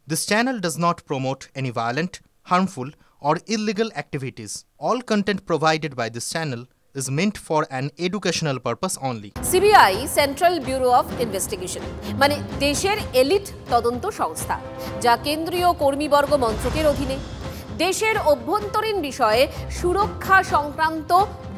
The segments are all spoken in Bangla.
This channel does not promote any violent, harmful, or illegal activities. All content provided by this channel is meant for an educational purpose only. CBI central bureau of investigation মানে দেশের এলিট তদন্ত সংস্থা, যা কেন্দ্রীয় কর্মীবর্গ মন্ত্রকের অধীনে। দেশের অভ্যন্তরীণ বিষয়ে সুরক্ষা সংক্রান্ত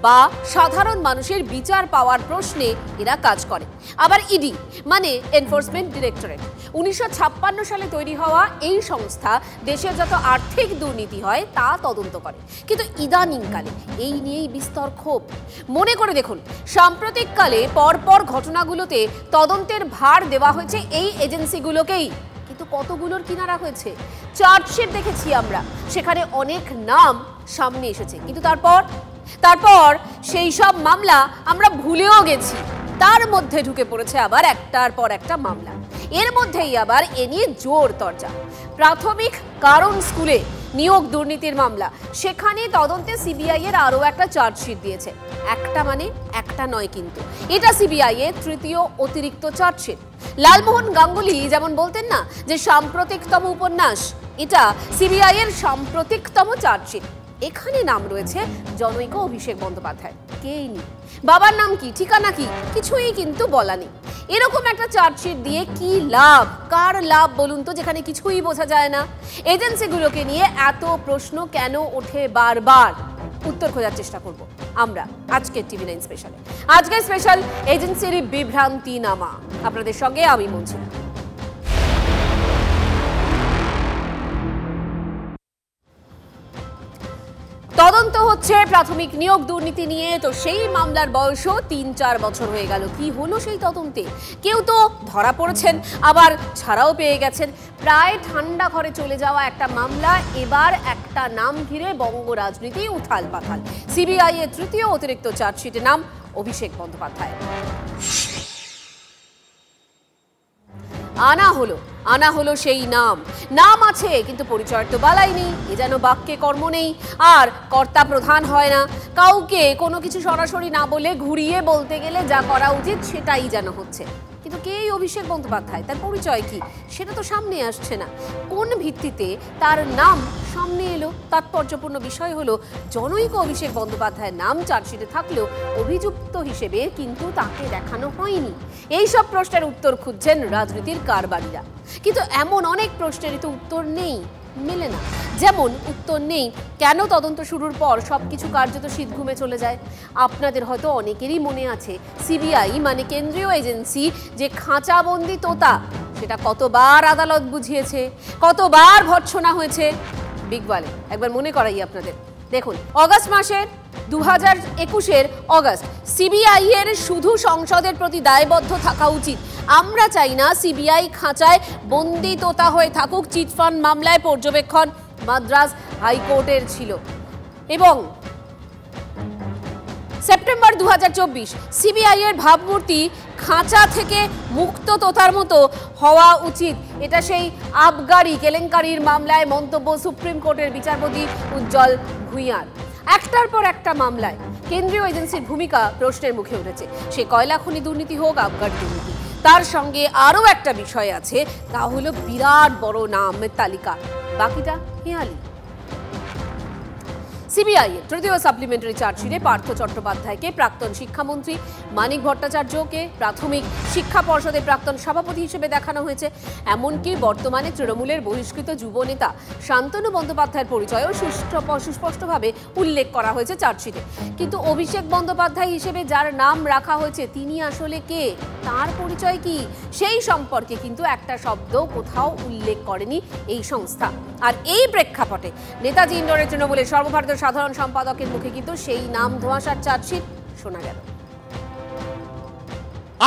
বা সাধারণ মানুষের বিচার পাওয়ার প্রশ্নে এরা কাজ করে। আবার ইডি মানে এনফোর্সমেন্ট ডিরেক্টরেট। 1956 সালে তৈরি হওয়া এই সংস্থা দেশের যত আর্থিক দুর্নীতি হয় তা তদন্ত করে। কিন্তু ইদানিংকালে এই নিয়েই বিস্তর ক্ষোভ। মনে করে দেখুন, সাম্প্রতিককালে পরপর ঘটনাগুলোতে তদন্তের ভার দেওয়া হয়েছে এই এজেন্সিগুলোকেই। কিন্তু কতগুলোর কিনারা হয়েছে, চার্জশিট দেখেছি আমরা, সেখানে অনেক নাম সামনে এসেছে। কিন্তু তারপর সেই সব মামলা আমরা ভুলেও গেছি। তার মধ্যে ঢুকে পড়েছে আবার একটার পর একটা মামলা। এর মধ্যেই আবার এ নিয়ে জোর তরজা। প্রাথমিক কারণ স্কুলে নিয়োগ দুর্নীতির মামলা, সেখানে তদন্তে সিবিআই এর আরও একটা চার্জশিট দিয়েছে। একটা মানে একটা নয়, কিন্তু এটা সিবিআই এর তৃতীয় অতিরিক্ত চার্জশিট। লালমোহন গাঙ্গুলি যেমন বলতেন না যে সাম্প্রতিকতম উপন্যাস, এটা সিবিআই এর সাম্প্রতিকতম চার্জশিট। এখানে নাম রয়েছে জনৈক অভিষেক বন্দ্যোপাধ্যায়। কেই নি, বাবার নাম কি, ঠিকানা কি, কিছুই কিন্তু বলা নেই। এরকম একটা চার্জশিট দিয়ে কি লাভ, কার লাভ বলুন তো, যেখানে কিছুই বোঝা যায় না। এজেন্সিগুলোকে নিয়ে এত প্রশ্ন কেন ওঠে বারবার, উত্তর খোঁজার চেষ্টা করব আমরা আজকের TV9 স্পেশালে। আজকের স্পেশাল এজেন্সির বিভ্রান্তি নামা, আপনাদের সঙ্গে আমি মঞ্জুলা। তদন্ত হচ্ছে প্রাথমিক নিয়োগ দুর্নীতি নিয়ে, তো সেই মামলার বয়সও ৩-৪ বছর হয়ে গেল। কি হলো সেই তদন্তে? কেউ তো ধরা পড়েছেন, আবার ছাড়াও পেয়ে গেছেন। প্রায় ঠান্ডা ঘরে চলে যাওয়া একটা মামলা, এবার একটা নাম ঘিরে বঙ্গ রাজনীতি উথাল পাথাল। সিবিআই এর তৃতীয় অতিরিক্ত চার্জশিটে নাম অভিষেক বন্দ্যোপাধ্যায়। আনা হলো সেই নাম আছে, কিন্তু পরিচয় তো বালাই নেই। এ যেন বাক্যে কর্ম নেই, আর কর্তা প্রধান হয় না। কাউকে কোনো কিছু সরাসরি না বলে ঘুরিয়ে বলতে গেলে যা করা উচিত সেটাই যেন হচ্ছে। কিন্তু কে এই অভিষেক বন্দ্যোপাধ্যায়, তার পরিচয় কি, সেটা তো সামনে আসছে না। কোন ভিত্তিতে তার নাম সামনে এলো? তাৎপর্যপূর্ণ বিষয় হলো, জনৈক অভিষেক বন্দ্যোপাধ্যায়ের নাম চার্জশিটে থাকলেও অভিযুক্ত হিসেবে কিন্তু তাকে দেখানো হয়নি। এই সব প্রশ্নের উত্তর খুঁজছেন রাজনীতির কারবারিরা। কিন্তু এমন অনেক প্রশ্নেরই তো উত্তর নেই, মেলে না। যেমন উত্তর নেই কেন তদন্ত শুরুর পর সবকিছু কার্যত শীতঘুমে চলে যায়। আপনাদের হয়তো অনেকেরই মনে আছে, সিবিআই মানে কেন্দ্রীয় এজেন্সি যে খাঁচাবন্দি তোতা, সেটা কতবার আদালত বুঝিয়েছে, কতবার ভর্ৎসনা হয়েছে। বিগবালে একবার মনে করাই আপনাদের। দেখুন, অগাস্ট মাসের 2021-এর অগাস্ট, সিবিআই এর শুধু সংসদের প্রতি দায়বদ্ধ থাকা উচিত। আমরা চাই না সিবিআই খাঁচায় বন্দি তোতা হয়ে থাকুক। চিটফান্ড মামলায় পর্যবেক্ষণ মাদ্রাজ হাইকোর্টের ছিল। এবং সেপ্টেম্বর 2024, সিবিআই এর ভাবমূর্তি খাঁচা থেকে মুক্ত তোতার মতো হওয়া উচিত। এটা সেই আবগারি কেলেঙ্কারির মামলায় মন্তব্য সুপ্রিম কোর্টের বিচারপতি উজ্জ্বল ভূঁইয়ার। একটার পর একটা মামলায় কেন্দ্রীয় এজেন্সির ভূমিকা প্রশ্নের মুখে উঠেছে। সে কয়লা খনি দুর্নীতি হোক, আবগারি দুর্নীতি। তার সঙ্গে আরও একটা বিষয় আছে, তা হলো বিরাট বড় নামের তালিকা, বাকিটা হেঁয়ালি। সিবিআই এর তৃতীয় সাপ্লিমেন্টারি চার্জশিটে পার্থ চট্টোপাধ্যায়কে প্রাক্তন শিক্ষামন্ত্রী, মানিক ভট্টাচার্যকে প্রাথমিক শিক্ষা পর্ষদের প্রাক্তন সভাপতি হিসেবে দেখানো হয়েছে। এমনকি বর্তমানে তৃণমূলের বহিষ্কৃত যুবনেতা শান্তনু বন্দ্যোপাধ্যায়ের পরিচয়ও সুস্পষ্টভাবে উল্লেখ করা হয়েছে চার্জশিটে। কিন্তু অভিষেক বন্দ্যোপাধ্যায় হিসেবে যার নাম রাখা হয়েছে, তিনি আসলে কে, তার পরিচয় কি, সেই সম্পর্কে কিন্তু একটা শব্দ কোথাও উল্লেখ করেনি এই সংস্থা। আর এই প্রেক্ষাপটে নেতাজি ইন্ডোরে তৃণমূলের সর্বভারতীয় সাধারণ সম্পাদকের মুখে কিন্তু সেই নাম ধোঁয়াশার চার্জশিট শোনা গেল।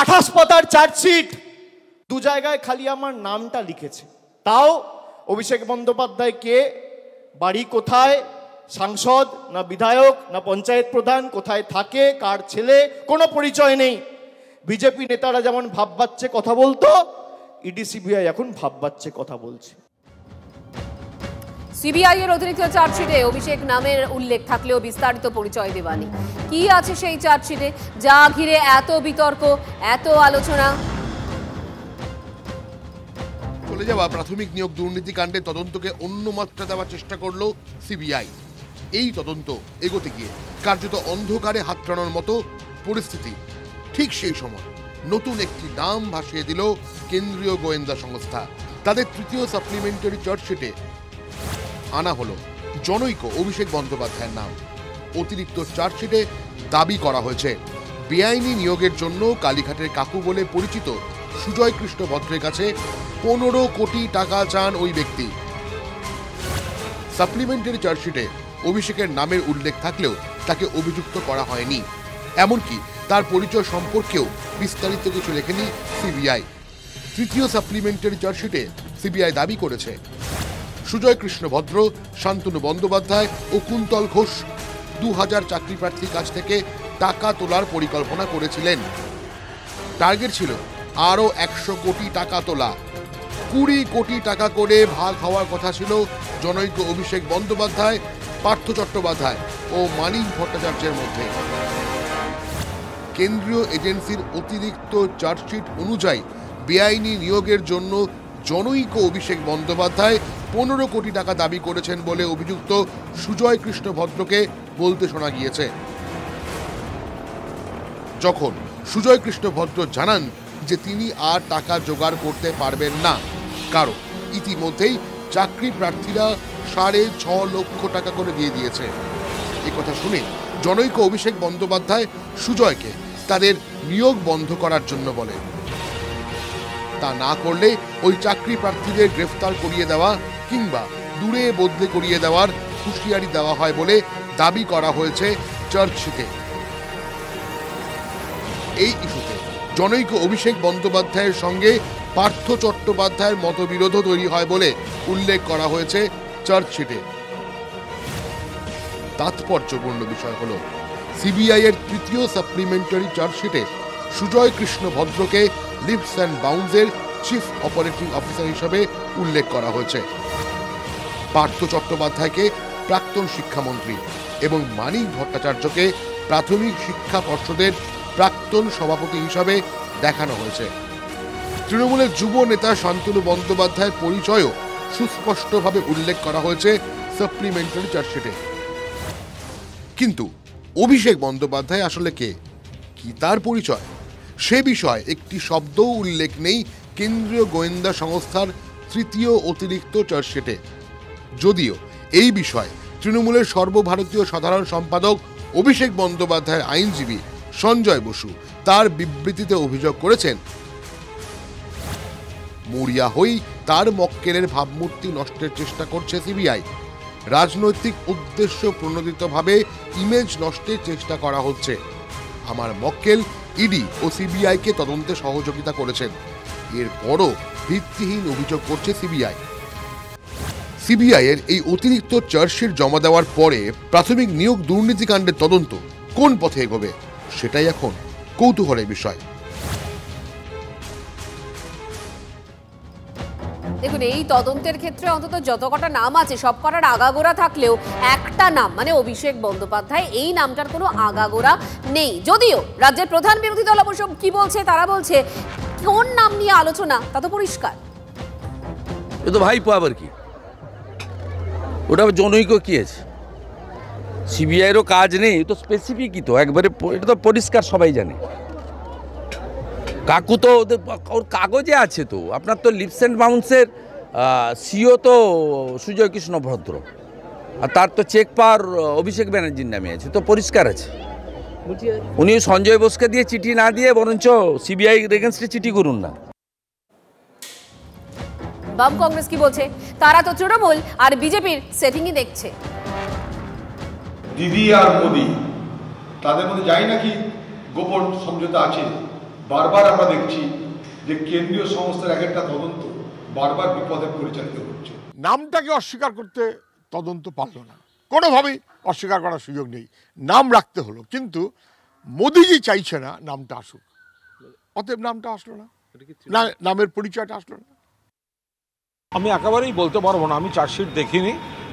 28 পাতার চার্জশিট, 2 জায়গায় খালি আমার নামটা লিখেছে। তাও অভিষেক বন্দ্যোপাধ্যায় কে, বাড়ি কোথায়, সাংসদ না বিধায়ক না পঞ্চায়েত প্রধান, কোথায় থাকে, কার ছেলে, কোনো পরিচয় নেই। বিজেপি নেতারা যেমন ভাববাচ্ছে কথা বলতো, ইডি সিবিআই এখন ভাববাচ্ছে কথা বলছে। সিবিআই এর অতিরিক্ত চার্জশিটে অভিষেক নামের উল্লেখ থাকলেও বিস্তারিত পরিচয় দেওয়া নেই। কি আছে সেই চার্জশিটে যা ঘিরে এত বিতর্ক, এত আলোচনা? চলে যাওয়া প্রাথমিক নিয়োগ দুর্নীতিকাণ্ডের তদন্তকে অন্য মাত্রা দেওয়ার চেষ্টা করল সিবিআই। এই তদন্ত এগোতে গিয়ে কার্যত অন্ধকারে হাত টানানোর মতো পরিস্থিতি। ঠিক সেই সময় নতুন একটি নাম ভাসিয়ে দিল কেন্দ্রীয় গোয়েন্দা সংস্থা। তাদের তৃতীয় সাপ্লিমেন্টারি চার্জশিটে আনা হলো জনৈক অভিষেক বন্দ্যোপাধ্যায়ের নাম। অতিরিক্ত চার্জশিটে দাবি করা হয়েছে বেআইনি নিয়োগের জন্য কালীঘাটের কাকু বলে পরিচিত সুজয় কৃষ্ণ ভদ্রের কাছে 15 কোটি টাকা চান ওই ব্যক্তি। সাপ্লিমেন্টারি চার্জশিটে অভিষেকের নামের উল্লেখ থাকলেও তাকে অভিযুক্ত করা হয়নি, এমনকি তার পরিচয় সম্পর্কেও বিস্তারিত কিছু লেখেনি সিবিআই। তৃতীয় সাপ্লিমেন্টারি চার্জশিটে সিবিআই দাবি করেছে সুজয় কৃষ্ণ ভদ্র, শান্তনু বন্দ্যোপাধ্যায় ও কুন্তল ঘোষ 2000 চাকরি প্রার্থীর কাছ থেকে টাকা তোলার পরিকল্পনা করেছিলেন। টার্গেট ছিল আরও 100 কোটি টাকা তোলা। 20 কোটি টাকা করে ভাগ হওয়ার কথা ছিল জনৈক অভিষেক বন্দ্যোপাধ্যায়, পার্থ চট্টোপাধ্যায় ও মানিক ভট্টাচার্যের মধ্যে। কেন্দ্রীয় এজেন্সির অতিরিক্ত চার্জশিট অনুযায়ী বেআইনি নিয়োগের জন্য জনৈক অভিষেক বন্দ্যোপাধ্যায় 15 কোটি টাকা দাবি করেছেন বলে অভিযুক্ত সুজয় কৃষ্ণ ভদ্রকে বলতে শোনা গিয়েছে। যখন সুজয় কৃষ্ণ ভদ্র জানান যে তিনি আর টাকা জোগাড় করতে পারবেন না, কারণ ইতিমধ্যেই চাকরি প্রার্থীরা 6.5 লক্ষ টাকা করে দিয়ে দিয়েছে। একথা শুনে জনৈক অভিষেক বন্দ্যোপাধ্যায় সুজয়কে তাদের নিয়োগ বন্ধ করার জন্য বলে। তা না করলে ওই চাকরি প্রার্থীদের গ্রেফতার করিয়ে দেওয়া কিংবা দূরে বদলে করিয়ে দেওয়ার হুঁশিয়ারি দেওয়া হয় বলে দাবি করা হয়েছে চার্জশিটে। এই ইস্যুতে জনৈক অভিষেক বন্দ্যোপাধ্যায়ের সঙ্গে পার্থ চট্টোপাধ্যায়ের মতবিরোধও তৈরি হয় বলে উল্লেখ করা হয়েছে চার্জশিটে। তাৎপর্যপূর্ণ বিষয় হল সিবিআই এর তৃতীয় সাপ্লিমেন্টারি চার্জশিটে সুজয় কৃষ্ণ ভদ্রকে লিভস অ্যান্ড বাউন্ডসের চিফ অপারেটিং অফিসার হিসেবে উল্লেখ করা হয়েছে। পার্থ চট্টোপাধ্যায়কে প্রাক্তন শিক্ষামন্ত্রী এবং মানিক ভট্টাচার্যকে প্রাথমিক শিক্ষা পর্ষদের প্রাক্তন সভাপতি হিসাবে দেখানো হয়েছে। তৃণমূলের যুব নেতা শান্তনু বন্দ্যোপাধ্যায়ের পরিচয়ও সুস্পষ্টভাবে উল্লেখ করা হয়েছে সাপ্লিমেন্টারি চার্জশিটে। কিন্তু অভিষেক বন্দ্যোপাধ্যায় আসলে কে, কি তার পরিচয়, সে বিষয়ে একটি শব্দও উল্লেখ নেই কেন্দ্রীয় গোয়েন্দা সংস্থার তৃতীয় অতিরিক্ত চার্জশিটে। যদিও এই বিষয়ে তৃণমূলের সর্বভারতীয় সাধারণ সম্পাদক অভিষেক বন্দ্যোপাধ্যায়ের আইনজীবী সঞ্জয় বসু তার বিবৃতিতে অভিযোগ করেছেন, মরিয়া হই তার মক্কেলের ভাবমূর্তি নষ্টের চেষ্টা করছে সিবিআই। রাজনৈতিক উদ্দেশ্য প্রণোদিতভাবে ইমেজ নষ্টের চেষ্টা করা হচ্ছে। আমার মক্কেল ইডি ও সিবিআইকে তদন্তে সহযোগিতা করেছেন। এরপরও ভিত্তিহীন অভিযোগ করছে সিবিআই। সিবিআই এর এই অতিরিক্ত চার্জশিট জমা দেওয়ার পরে প্রাথমিক নিয়োগ দুর্নীতিকাণ্ডের তদন্ত কোন পথে এগোবে সেটাই এখন কৌতূহলের বিষয়। দেখুন, এই তদন্তের ক্ষেত্রে অন্তত যত কটা নাম আছে সব কটার আগাগোড়া থাকলেও একটা নাম মানে অভিষেক বন্দ্যোপাধ্যায়, এই নামটার কোনো আগাগোড়া নেই। যদিও রাজ্যের প্রধান বিরোধী দল অবশ্য কি বলছে, তারা বলছে কোন নাম নিয়ে আলোচনা তা তো পরিষ্কার। এ তো ভাইপো আবার কি, ওটা জনৈক কি আছে, সিবিআইয়েরও কাজ নেই, তো স্পেসিফিকই তো একবারে, এটা তো পরিষ্কার সবাই জানে। কাকু তো ওর কাগজে আছে তো, আপনার তো লিভস অ্যান্ড বাউন্সের সিও তো সুজয় কৃষ্ণ ভদ্র, আর তার তো চেক পাওয়ার অভিষেক ব্যানার্জির নামে আছে, তো পরিষ্কার আছে। উনি সঞ্জয় বোসকে দিয়ে চিঠি না দিয়ে বরঞ্চ সিবিআই এগেনস্টে চিঠি করুন না। বাম কংগ্রেস কি বলছে, তারা তো তৃণমূল আর বিজেপির সেটিংই দেখছে। দিদি আর মোদি তাদের মধ্যে যাই নাকি গোপন সমঝোতা আছে। বারবার আমরা দেখছি যে কেন্দ্রীয় সংস্থার এক একটা তদন্ত বারবার বিপদে পরিচালিত হচ্ছে। নামটাকে অস্বীকার করতে তদন্ত পারল না, কোনোভাবেই অস্বীকার করার সুযোগ নেই, নাম রাখতে হলো। কিন্তু মোদিজি চাইছে না নামটা আসুক, অতএব নামটা আসলো না, নামের পরিচয়টা আসলো না। আমি একেবারেই বলতে পারবো না, আমি চার্জশিট দেখিনি,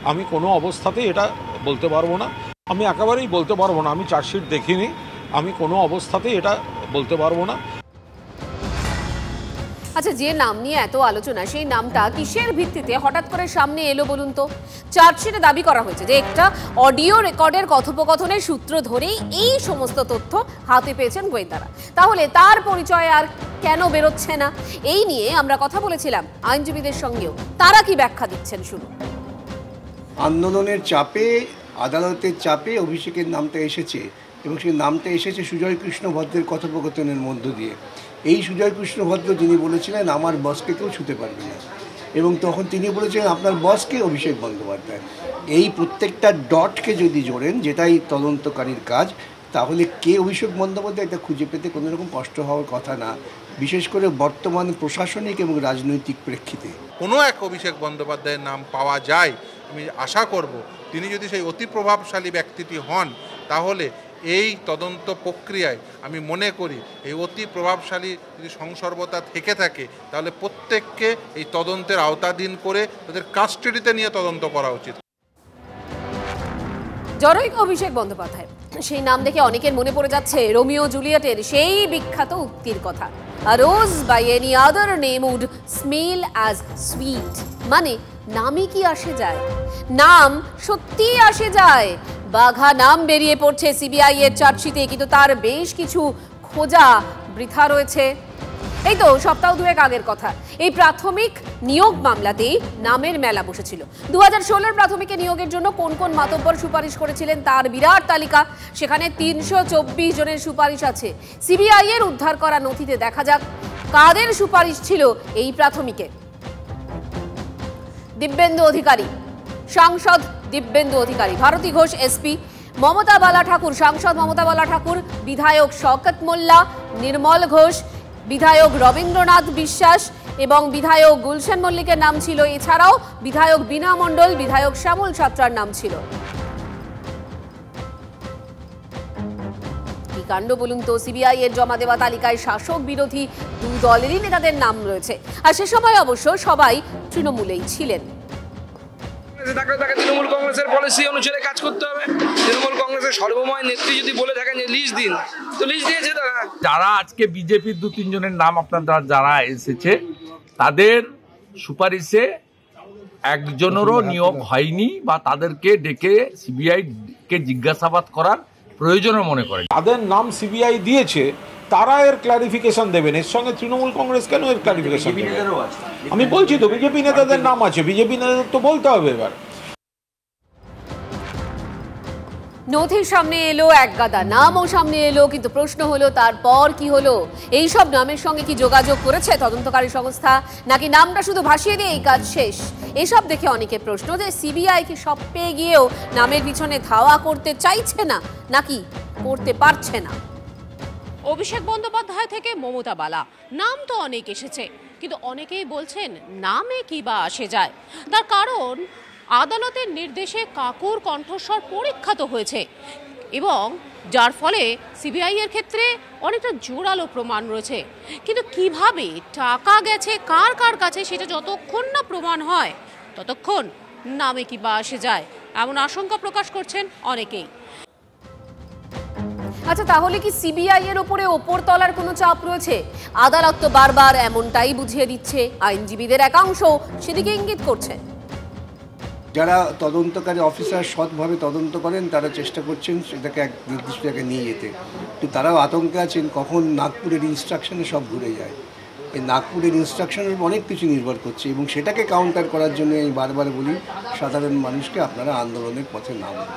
আমি কোনো অবস্থাতেই এটা বলতে পারবো না। আমি একেবারেই বলতে পারবো না, আমি চার্জশিট দেখিনি, আমি কোনো অবস্থাতেই এটা বলতে পারবো না। আচ্ছা, যে নাম নিয়ে এত আলোচনা, সেই নামটা কিসের ভিত্তিতে হঠাৎ করে সামনে এলো বলুন তো? চার্জশিটে দাবি করা হয়েছে যে একটা অডিও রেকর্ডের কথোপকথনের সূত্র ধরেই এই সমস্ত তথ্য হাতে পেয়েছেন গোয়েন্দারা। তাহলে তার পরিচয় আর কেন বেরোচ্ছে না? এই নিয়ে আমরা কথা বলেছিলাম আইনজীবীদের সঙ্গেও। তারা কি ব্যাখ্যা দিচ্ছেন শুনুন। আন্দোলনের চাপে, আদালতের চাপে অভিষেকের নামটা এসেছে, এবং সেই নামটা এসেছে সুজয় কৃষ্ণ ভদ্রের কথোপকথনের মধ্য দিয়ে। এই সুজয় কৃষ্ণ ভদ্র যিনি বলেছিলেন আমার বসকে কেউ ছুতে পারবে না, এবং তখন তিনি বলেছিলেন আপনার বসকে অভিষেক বন্দ্যোপাধ্যায়। এই প্রত্যেকটা ডটকে যদি জোড়েন, যেটাই তদন্তকারীর কাজ, তাহলে কে অভিষেক বন্দ্যোপাধ্যায় এটা খুঁজে পেতে কোনো রকম কষ্ট হওয়ার কথা না, বিশেষ করে বর্তমান প্রশাসনিক এবং রাজনৈতিক প্রেক্ষিতে। কোনো এক অভিষেক বন্দ্যোপাধ্যায়ের নাম পাওয়া যায়, আমি আশা করব তিনি যদি সেই অতি প্রভাবশালী ব্যক্তিটি হন, তাহলে এই তদন্ত প্রক্রিয়ায় আমি মনে করি এই অতি প্রভাবশালী যদি সংসর্বতা থেকে থাকে, তাহলে প্রত্যেককে এই তদন্তের আওতাধীন করে তাদের কাস্টাডিতে নিয়ে তদন্ত করা উচিত। জনৈক অভিষেক বন্দ্যোপাধ্যায়, সেই নাম দেখে অনেকের মনে পড়ে যাচ্ছে রোমিও জুলিয়েটের সেই বিখ্যাত উক্তির কথা, a rose by any other name would smell as sweet. মানে নামই কি আসে যায়? নাম সত্যিই আসে যায়। বাঘা নাম বেরিয়ে পড়ছে সিবিআই এর চার্জশিটে, কিন্তু তার বেশ কিছু খোঁজা বৃথা রয়েছে। এই তো সপ্তাহ দুয়েক আগের কথা, এই প্রাথমিক নিয়োগ মামলাতেই নামের মেলা বসেছিল। 2016 প্রাথমিকে নিয়োগের জন্য কোন কোন মাতব্বর সুপারিশ করেছিলেন তার বিরাট তালিকা। সেখানে 324 জনের সুপারিশ আছে। সিবিআই এর উদ্ধার করা নথিতে দেখা যাক কাদের সুপারিশ ছিল এই প্রাথমিকে। দিব্যেন্দু অধিকারী, সাংসদ দিব্যেন্দু অধিকারী, ভারতী ঘোষ এসপি, মমতা বালা ঠাকুর, সাংসদ মমতা বালা ঠাকুর, বিধায়ক শওকত মোল্লা, নির্মল ঘোষ, বিধায়ক রবীন্দ্রনাথ বিশ্বাস এবং বিধায়ক গুলশান মল্লিকের নাম ছিল। এছাড়াও বিধায়ক বীণা মণ্ডল, বিধায়ক শ্যামল সাত্রার নাম ছিল। কি কাণ্ড বলুন তো! সিবিআই এর জমা দেওয়া তালিকায় শাসক বিরোধী দুই দলেরই নেতাদের নাম রয়েছে। আর সে সময় অবশ্য সবাই তৃণমূলেই ছিলেন। তাকে তৃণমূল কংগ্রেসের পলিসি অনুসারে কাজ করতে হবে। তৃণমূল কংগ্রেসের সর্বময় নেত্রী যদি বলে থাকেন যে লিস্ট দিন, তো লিস্ট দিয়েছে তারা। যারা আজকে বিজেপির 2-3 জনের নাম আপনারা যারা এসেছে, তাদের সুপারিশে একজনেরও নিয়োগ হয়নি বা তাদেরকে ডেকে সিবিআই কে জিজ্ঞাসাবাদ করার প্রয়োজনও মনে করেন। তাদের নাম সিবিআই দিয়েছে, তারা এর ক্লারিফিকেশন দেবেন। এর সঙ্গে তৃণমূল কংগ্রেস কেন এর ক্লারিফিকেশন দেবে? আমি বলছি তো বিজেপি নেতাদের নাম আছে, বিজেপি নেতাদের তো বলতে হবে। এবার নথির সামনে এলো এক গাদা, নামও সামনে এলো, কিন্তু প্রশ্ন হলো তারপর কি হলো? এই সব নামের সঙ্গে কি যোগাযোগ করেছে তদন্তকারী সংস্থা, নাকি নামটা শুধু ভাসিয়ে দিয়ে এই কাজ শেষ? এসব দেখে অনেকে প্রশ্ন যে সিবিআই কি সব পেয়ে গিয়েও নামের পিছনে ধাওয়া করতে চাইছে না, নাকি করতে পারছে না? অভিষেক বন্দ্যোপাধ্যায় থেকে মমতা বালা, নাম তো অনেক এসেছে, কিন্তু অনেকেই বলছেন নামে কি বা আসে যায়। তার কারণ আদালতের নির্দেশে কাকুর কণ্ঠস্বর পরীক্ষিত হয়েছে, এবং যার ফলে সিবিআই এর ক্ষেত্রে অনেকটা জোরালো প্রমাণ রয়েছে। কিন্তু কিভাবে টাকা গেছে কার কার কাছে সেটা যতক্ষণ না প্রমাণ হয়, ততক্ষণ নামে কি বা আসে যায়, এমন আশঙ্কা প্রকাশ করছেন অনেকেই। আচ্ছা, তাহলে কি সিবিআই এর উপরে ওপর তলার কোনো চাপ রয়েছে? আদালত তো বারবার এমনটাই বুঝিয়ে দিচ্ছে, আইনজীবীদের একাংশ সেদিকে ইঙ্গিত করছে। যারা তদন্তকারী অফিসার সৎভাবে তদন্ত করেন, তারা চেষ্টা করছেন সেটাকে এক নির্দিষ্ট জায়গায় নিয়ে যেতে, কিন্তু তারাও আতঙ্কে আছেন কখন নাগপুরের ইনস্ট্রাকশনে সব ঘুরে যায়। এই নাগপুরের ইনস্ট্রাকশনের অনেক কিছু নির্ভর করছে, এবং সেটাকে কাউন্টার করার জন্য আমি বারবার বলি সাধারণ মানুষকে আপনারা আন্দোলনের পথে নামুন।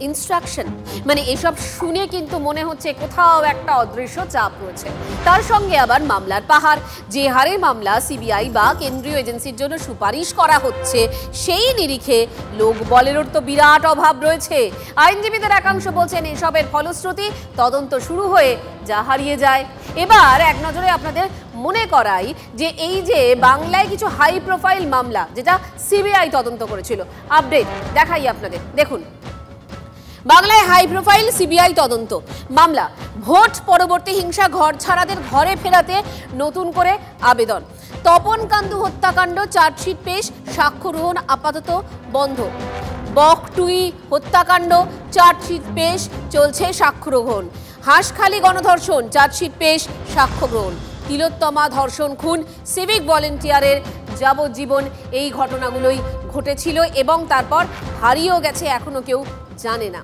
ইনস্ট্রাকশন মানে এসব শুনে কিন্তু মনে হচ্ছে কোথাও একটা অদৃশ্য চাপ রয়েছে। তার সঙ্গে আবার মামলার পাহাড়, যে হারে মামলা সিবিআই বা কেন্দ্রীয় এজেন্সির জন্য সুপারিশ করা হচ্ছে, সেই নিরিখে লোক বলেরও তো বিরাট অভাব রয়েছে। আইনজীবীদের একাংশ বলছেন এসবের ফলশ্রুতি তদন্ত শুরু হয়ে যা হারিয়ে যায়। এবার এক নজরে আপনাদের মনে করাই যে এই যে বাংলায় কিছু হাই প্রোফাইল মামলা যেটা সিবিআই তদন্ত করেছিল, আপডেট দেখাই আপনাদের, দেখুন। বাংলায় হাই প্রোফাইল সিবিআই তদন্ত মামলা, ভোট পরবর্তী হিংসা ঘর ছাড়াদের ঘরে ফেরাতে নতুন করে আবেদন, তপন কান্দু হত্যাকাণ্ড চার্জশিট পেশ, সাক্ষ্য গ্রহণ আপাতত বন্ধ, বকটুই হত্যাকাণ্ড চার্জশিট পেশ, চলছে সাক্ষ্য গ্রহণ, হাঁসখালি গণধর্ষণ চার্জশিট পেশ, সাক্ষ্য গ্রহণ, তিলোত্তমা ধর্ষণ খুন, সিভিক ভলেন্টিয়ারের যাবজ্জীবন, এই ঘটনাগুলোই ঘটেছিল এবং তারপর হারিয়েও গেছে, এখনো কেউ জানে না।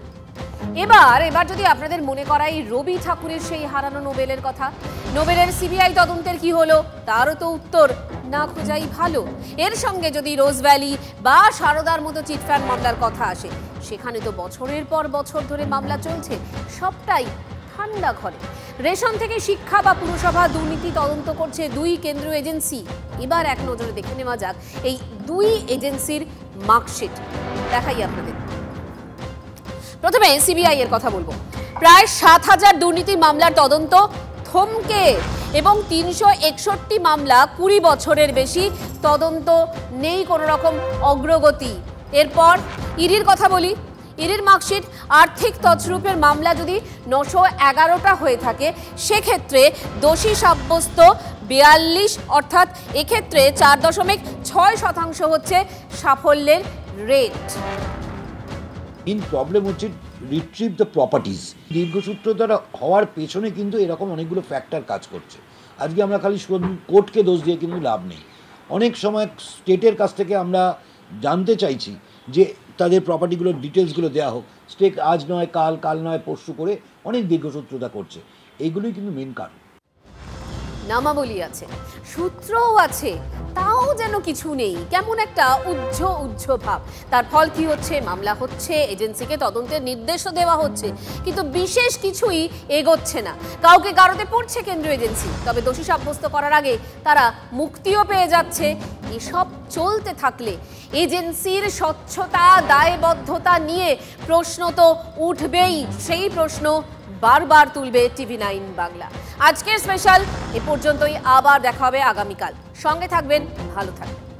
এবার যদি আপনাদের মনে করাই রবি ঠাকুরের সেই হারানো নোবেলের কথা, নোবেলের সিবিআই তদন্তের কি হলো, তারও তো উত্তর না খোঁজাই ভালো। এর সঙ্গে যদি রোজ ভ্যালি বা সারদার মতো চিটফান্ড মামলার কথা আসে, সেখানে তো বছরের পর বছর ধরে মামলা চলছে, সবটাই ঠান্ডা ঘরে। রেশন থেকে শিক্ষা বা পুরসভা দুর্নীতি তদন্ত করছে 2 কেন্দ্রীয় এজেন্সি। এবার এক নজরে দেখে নেওয়া যাক এই 2 এজেন্সির মার্কশিট। দেখাই আপনাদের। প্রথমে সিবিআই এর কথা বলবো। প্রায় 7000 দুর্নীতি মামলার তদন্ত থমকে এবং 361 মামলা 20 বছরের বেশি, তদন্ত নেই কোনো রকম অগ্রগতি। এরপর ইডির কথা বলি। ইডির মার্কশিট, আর্থিক তছরূপের মামলা যদি 911টা হয়ে থাকে, সেক্ষেত্রে দোষী সাব্যস্ত 42, অর্থাৎ এক্ষেত্রে 4.6% হচ্ছে সাফল্যের রেট। মেইন প্রবলেম হচ্ছে রিট্রিভ দ্য প্রপার্টিজ। দীর্ঘসূত্রতা হওয়ার পেছনে কিন্তু এরকম অনেকগুলো ফ্যাক্টর কাজ করছে। আজকে আমরা খালি কোর্টকে দোষ দিয়ে কিন্তু লাভ নেই। অনেক সময় স্টেটের কাছ থেকে আমরা জানতে চাইছি যে তাদের প্রপার্টিগুলোর ডিটেলসগুলো দেওয়া হোক, স্টেট আজ নয় কাল, কাল নয় পরশু করে অনেক দীর্ঘসূত্রতা করছে। এইগুলোই কিন্তু মেন কারণ। নামাবলী আছে, সূত্রও আছে, তাও যেন কিছু নেই, কেমন একটা উজ্জ ভাব। তার ফল কি হচ্ছে? মামলা হচ্ছে, এজেন্সিকে তদন্তের নির্দেশও দেওয়া হচ্ছে, কিন্তু বিশেষ কিছুই এগোচ্ছে না। কাউকে গারদে পড়ছে কেন্দ্রীয় এজেন্সি, তবে দোষী সাব্যস্ত করার আগে তারা মুক্তিও পেয়ে যাচ্ছে। এসব চলতে থাকলে এজেন্সির স্বচ্ছতা, দায়বদ্ধতা নিয়ে প্রশ্ন তো উঠবেই। সেই প্রশ্ন বারবার তুলবে TV9 বাংলা। আজকের স্পেশাল এ পর্যন্তই, আবার দেখা হবে আগামীকাল। সঙ্গে থাকবেন, ভালো থাকবেন।